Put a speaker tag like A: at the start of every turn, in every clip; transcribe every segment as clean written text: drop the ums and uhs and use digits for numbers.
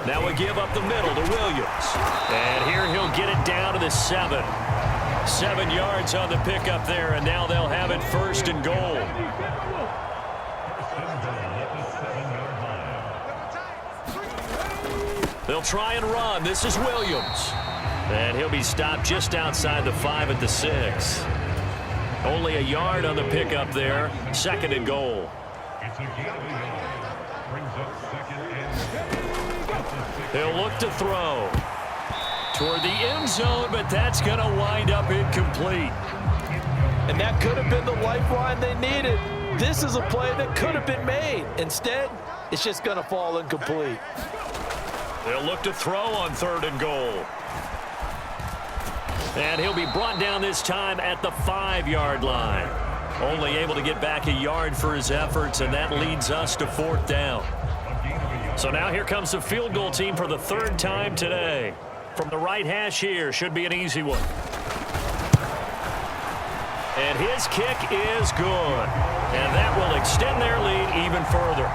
A: Now we give up the middle to Williams. And here he'll get it down to the 7. 7 yards on the pickup there, and now they'll have it 1st and goal. They'll try and run. This is Williams. And he'll be stopped just outside the 5 at the 6. Only a yard on the pickup there. 2nd and goal. He'll look to throw toward the end zone, but that's going to wind up incomplete.
B: And that could have been the lifeline they needed. This is a play that could have been made. Instead, it's just going to fall incomplete.
A: They'll look to throw on 3rd and goal. And he'll be brought down this time at the 5-yard line. Only able to get back a yard for his efforts, and that leads us to 4th down. So now here comes the field goal team for the 3rd time today. From the right hash here, should be an easy one. And his kick is good. And that will extend their lead even further.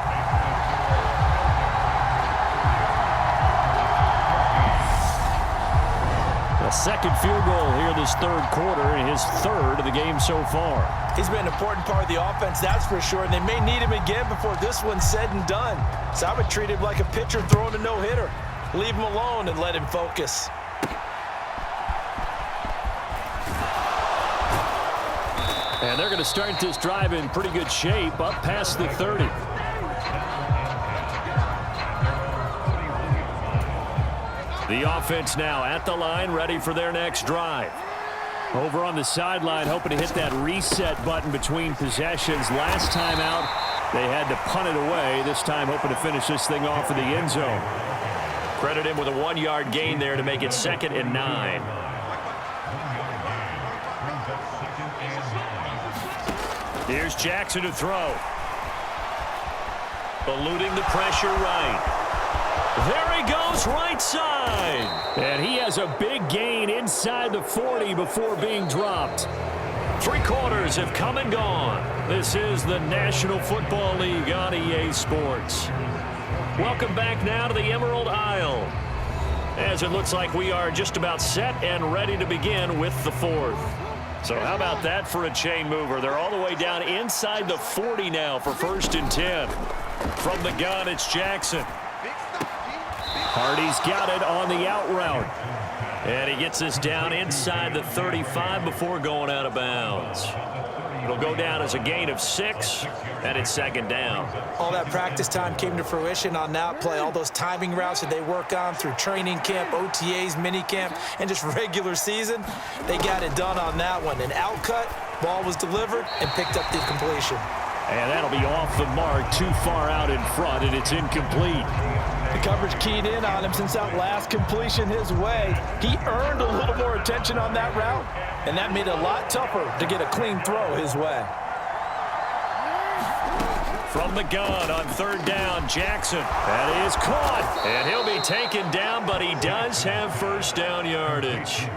A: A 2nd field goal here this 3rd quarter, and his 3rd of the game so far.
B: He's been an important part of the offense, that's for sure, and they may need him again before this one's said and done. So I would treat him like a pitcher throwing a no-hitter. Leave him alone and let him focus.
A: And they're going to start this drive in pretty good shape, up past the 30. The offense now at the line, ready for their next drive. Over on the sideline, hoping to hit that reset button between possessions. Last time out, they had to punt it away. This time, hoping to finish this thing off in the end zone. Credit him with a 1-yard gain there to make it 2nd and 9. Here's Jackson to throw. Eluding the pressure right. There he goes, right side. And he has a big gain inside the 40 before being dropped. 3 quarters have come and gone. This is the National Football League on EA Sports. Welcome back now to the Emerald Isle, as it looks like we are just about set and ready to begin with the 4th. So how about that for a chain mover? They're all the way down inside the 40 now for 1st and 10. From the gun, it's Jackson. Hardy's got it on the out route. And he gets us down inside the 35 before going out of bounds. It'll go down as a gain of 6, and it's 2nd down.
B: All that practice time came to fruition on that play. All those timing routes that they work on through training camp, OTAs, minicamp, and just regular season, they got it done on that one. An outcut, ball was delivered, and picked up the completion.
A: And that'll be off the mark, too far out in front, and it's incomplete.
B: The coverage keyed in on him since that last completion his way. He earned a little more attention on that route, and that made it a lot tougher to get a clean throw his way.
A: From the gun on 3rd down, Jackson. That is caught, and he'll be taken down, but he does have 1st down yardage.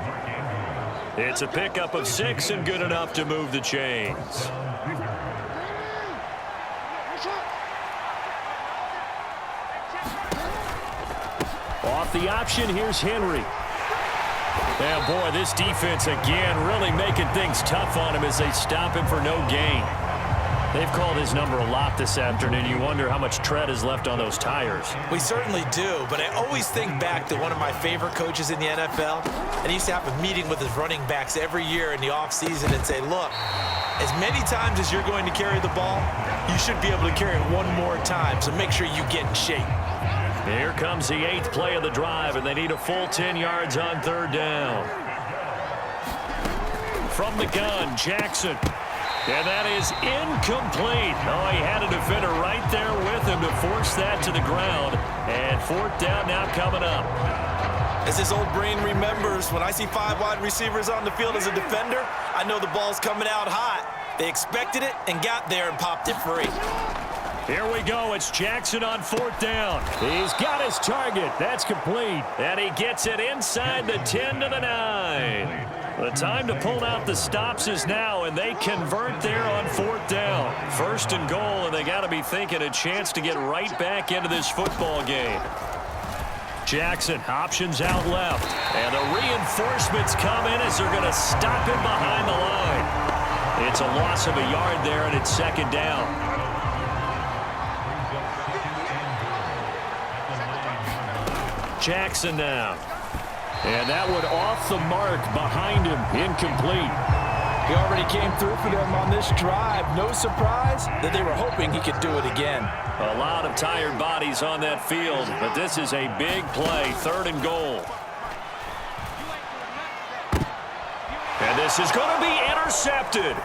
A: It's a pickup of 6 and good enough to move the chains. Off the option, here's Henry. And boy, this defense again really making things tough on him as they stop him for no gain. They've called his number a lot this afternoon. You wonder how much tread is left on those tires.
B: We certainly do, but I always think back to one of my favorite coaches in the NFL, and he used to have a meeting with his running backs every year in the offseason and say, look, as many times as you're going to carry the ball, you should be able to carry it one more time, so make sure you get in shape.
A: Here comes the 8th play of the drive, and they need a full 10 yards on 3rd down. From the gun, Jackson. And that is incomplete. Oh, he had a defender right there with him to force that to the ground. And 4th down now coming up.
B: As his old brain remembers, when I see 5 wide receivers on the field as a defender, I know the ball's coming out hot. They expected it and got there and popped it free.
A: Here we go. It's Jackson on 4th down. He's got his target. That's complete. And he gets it inside the 10 to the 9. The time to pull out the stops is now, and they convert there on 4th down. 1st and goal, and they got to be thinking a chance to get right back into this football game. Jackson, options out left. And the reinforcements come in as they're going to stop him behind the line. It's a loss of a yard there, and it's second down. Jackson now. And that one off the mark behind him. Incomplete.
C: He already came through for them on this drive. No surprise that they were hoping he could do it again.
A: A lot of tired bodies on that field, but this is a big play, 3rd and goal. And this is going to be intercepted.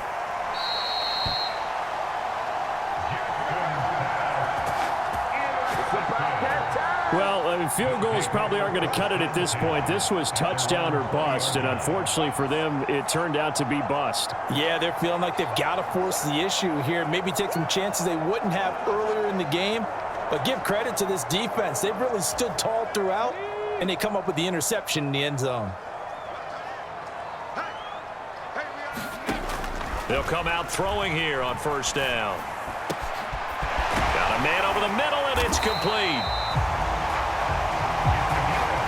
A: Well, field goals probably aren't going to cut it at this point. This was touchdown or bust, and unfortunately for them, it turned out to be bust.
C: Yeah, they're feeling like they've got to force the issue here. Maybe take some chances they wouldn't have earlier in the game. But give credit to this defense. They've really stood tall throughout, and they come up with the interception in the end zone.
A: They'll come out throwing here on 1st down. Got a man over the middle, and it's complete.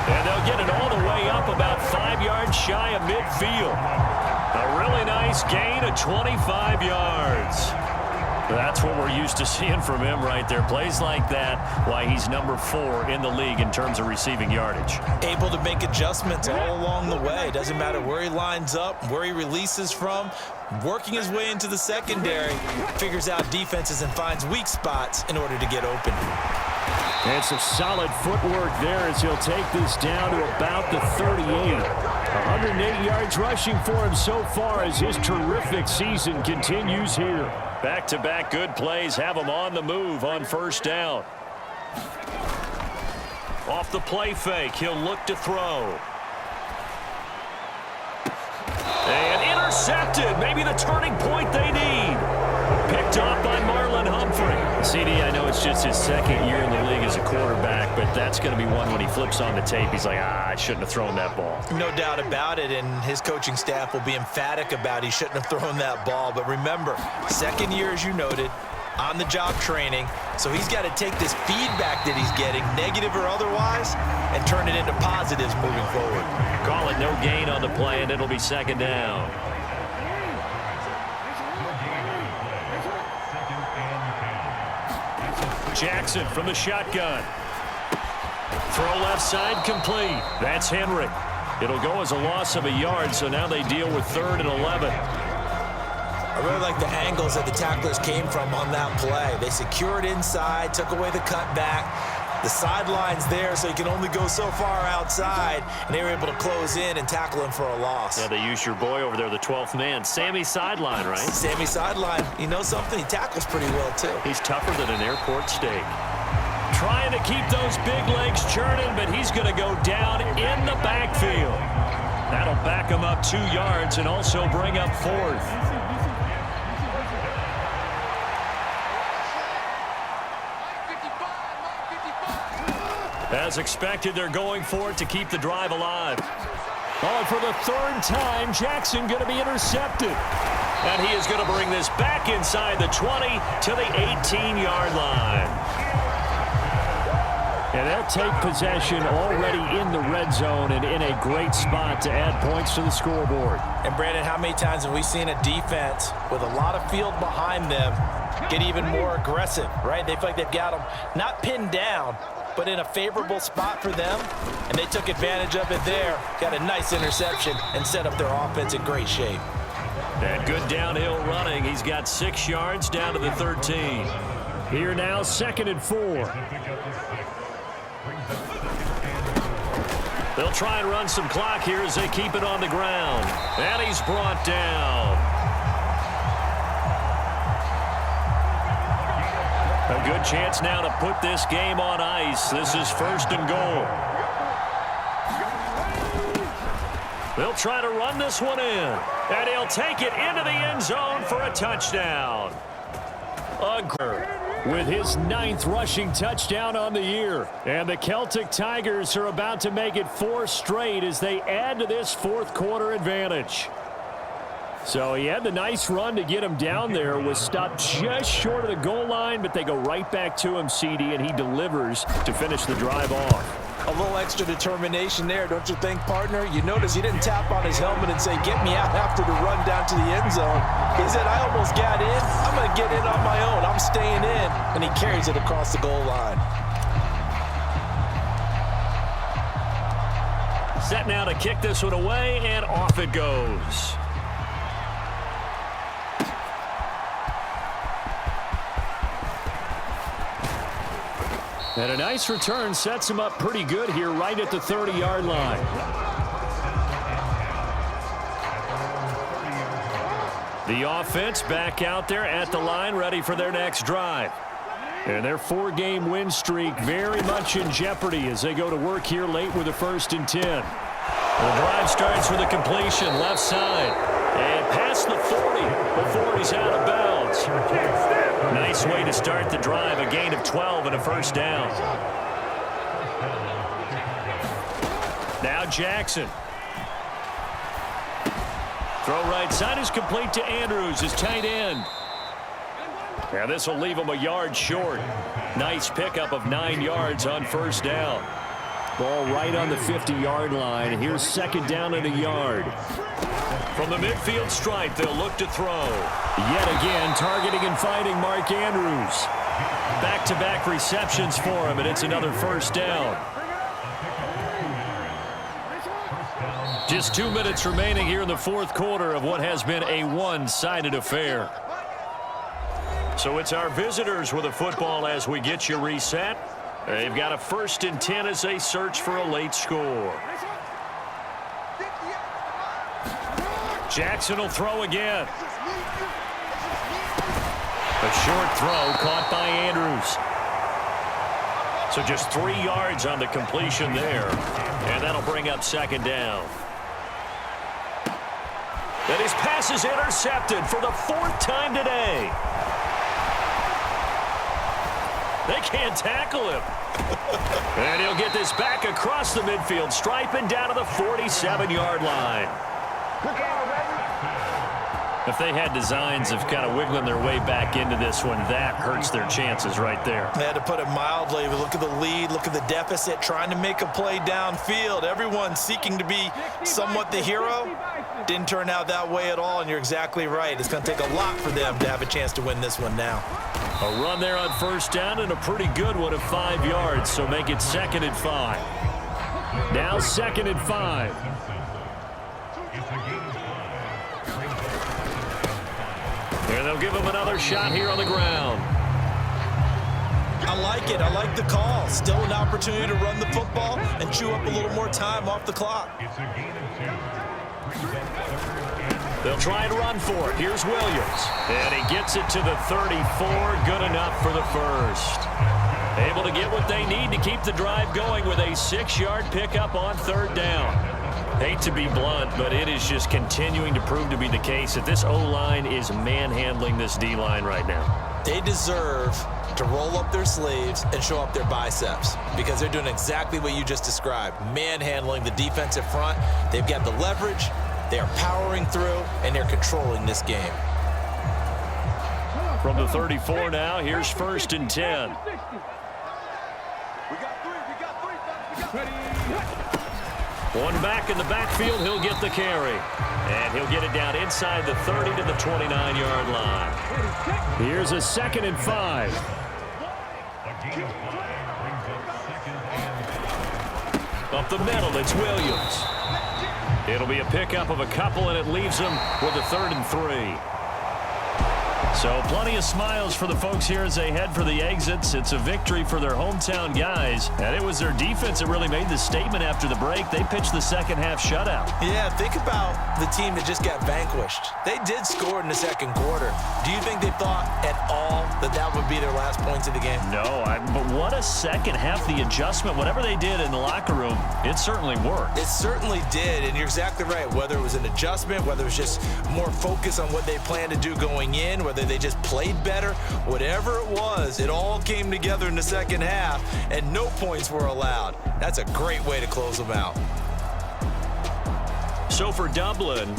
A: And they'll get it all the way up about 5 yards shy of midfield. A really nice gain of 25 yards. That's what we're used to seeing from him right there. Plays like that, why he's number 4 in the league in terms of receiving yardage.
C: Able to make adjustments all along the way. Doesn't matter where he lines up, where he releases from. Working his way into the secondary. Figures out defenses and finds weak spots in order to get open.
A: And some solid footwork there as he'll take this down to about the 38. 108 yards rushing for him so far as his terrific season continues here. Back-to-back good plays have him on the move on 1st down. Off the play fake, he'll look to throw. And intercepted, maybe the turning point they need. Picked off by Marlon Humphrey. CD, I know it's just his 2nd year in the league as a quarterback, but that's going to be one when he flips on the tape. He's like, I shouldn't have thrown that ball.
B: No doubt about it, and his coaching staff will be emphatic about he shouldn't have thrown that ball. But remember, 2nd year, as you noted, on-the-job training, so he's got to take this feedback that he's getting, negative or otherwise, and turn it into positives moving forward.
A: Call it no gain on the play, and it'll be 2nd down. Jackson from the shotgun. Throw left side complete. That's Henry. It'll go as a loss of a yard, so now they deal with 3rd and 11.
B: I really like the angles that the tacklers came from on that play. They secured inside, took away the cutback. The sideline's there, so you can only go so far outside, and they were able to close in and tackle him for a loss.
A: Yeah, they used your boy over there, the 12th man. Sammy Sideline, right?
B: Sammy Sideline. You know something? He tackles pretty well, too.
A: He's tougher than an airport steak. Trying to keep those big legs churning, but he's going to go down in the backfield. That'll back him up 2 yards and also bring up 4th. As expected, they're going for it to keep the drive alive. Oh, and for the 3rd time, Jackson going to be intercepted. And he is going to bring this back inside the 20 to the 18-yard line. And they'll take possession already in the red zone and in a great spot to add points to the scoreboard.
C: And, Brandon, how many times have we seen a defense with a lot of field behind them get even more aggressive, right? They feel like they've got them not pinned down, but in a favorable spot for them, and they took advantage of it there. Got a nice interception and set up their offense in great shape.
A: And good downhill running. He's got 6 yards down to the 13. Here now, 2nd and 4. They'll try and run some clock here as they keep it on the ground. And he's brought down. A good chance now to put this game on ice. This is 1st and goal. They'll try to run this one in. And he'll take it into the end zone for a touchdown. With his 9th rushing touchdown on the year. And the Celtic Tigers are about to make it 4 straight as they add to this 4th quarter advantage. So he had the nice run to get him down there, was stopped just short of the goal line, but they go right back to him, CD, and he delivers to finish the drive off.
C: A little extra determination there, don't you think, partner? You notice he didn't tap on his helmet and say, get me out after the run down to the end zone. He said, I almost got in. I'm going to get in on my own. I'm staying in. And he carries it across the goal line.
A: Set now to kick this one away, and off it goes. And a nice return sets him up pretty good here right at the 30-yard line. The offense back out there at the line, ready for their next drive. And their 4-game win streak very much in jeopardy as they go to work here late with a 1st and 10. The drive starts with a completion left side. And past the 40 before he's out of bounds. Nice way to start the drive, a gain of 12 and a 1st down. Now Jackson. Throw right side is complete to Andrews, his tight end. Now this will leave him a yard short. Nice pickup of 9 yards on 1st down. Ball right on the 50-yard line. Here's 2nd down and a yard. From the midfield stripe, they'll look to throw. Yet again, targeting and finding Mark Andrews. Back-to-back receptions for him, and it's another 1st down. Just 2 minutes remaining here in the 4th quarter of what has been a one-sided affair. So it's our visitors with a football as we get you reset. They've got a 1st and 10 as they search for a late score. Jackson will throw again. A short throw caught by Andrews. So just 3 yards on the completion there. And that'll bring up 2nd down. And his pass is intercepted for the 4th time today. They can't tackle him. And he'll get this back across the midfield stripe and down to the 47-yard line. If they had designs of kind of wiggling their way back into this one, that hurts their chances right there.
C: They had to put it mildly. Look at the lead. Look at the deficit. Trying to make a play downfield. Everyone seeking to be somewhat the hero. Didn't turn out that way at all, and you're exactly right. It's going to take a lot for them to have a chance to win this one now.
A: A run there on 1st down and a pretty good one of 5 yards, so make it 2nd and 5. Now 2nd and 5. And they'll give him another shot here on the ground.
C: I like it. I like the call. Still an opportunity to run the football and chew up a little more time off the clock.
A: They'll try and run for it. Here's Williams. And he gets it to the 34. Good enough for the 1st. Able to get what they need to keep the drive going with a 6-yard pickup on 3rd down. Hate to be blunt, but it is just continuing to prove to be the case that this O-line is manhandling this D-line right now.
C: They deserve to roll up their sleeves and show up their biceps because they're doing exactly what you just described, manhandling the defensive front. They've got the leverage, they are powering through, and they're controlling this game.
A: From the 34 now, here's 1st and 10. One back in the backfield, he'll get the carry. And he'll get it down inside the 30 to the 29-yard line. Here's a 2nd and 5. Up the middle, it's Williams. It'll be a pickup of a couple, and it leaves them with a 3rd and 3. So plenty of smiles for the folks here as they head for the exits. It's a victory for their hometown guys. And it was their defense that really made the statement after the break. They pitched the second half shutout.
C: Yeah, think about the team that just got vanquished. They did score in the 2nd quarter. Do you think they thought at all that that would be their last points of the game?
A: No, but what a second half. The adjustment, whatever they did in the locker room, it certainly worked.
C: It certainly did, and you're exactly right. Whether it was an adjustment, whether it was just more focus on what they planned to do going in, whether they just played better, whatever it was, it all came together in the second half, and no points were allowed. That's a great way to close them out.
A: So for Dublin,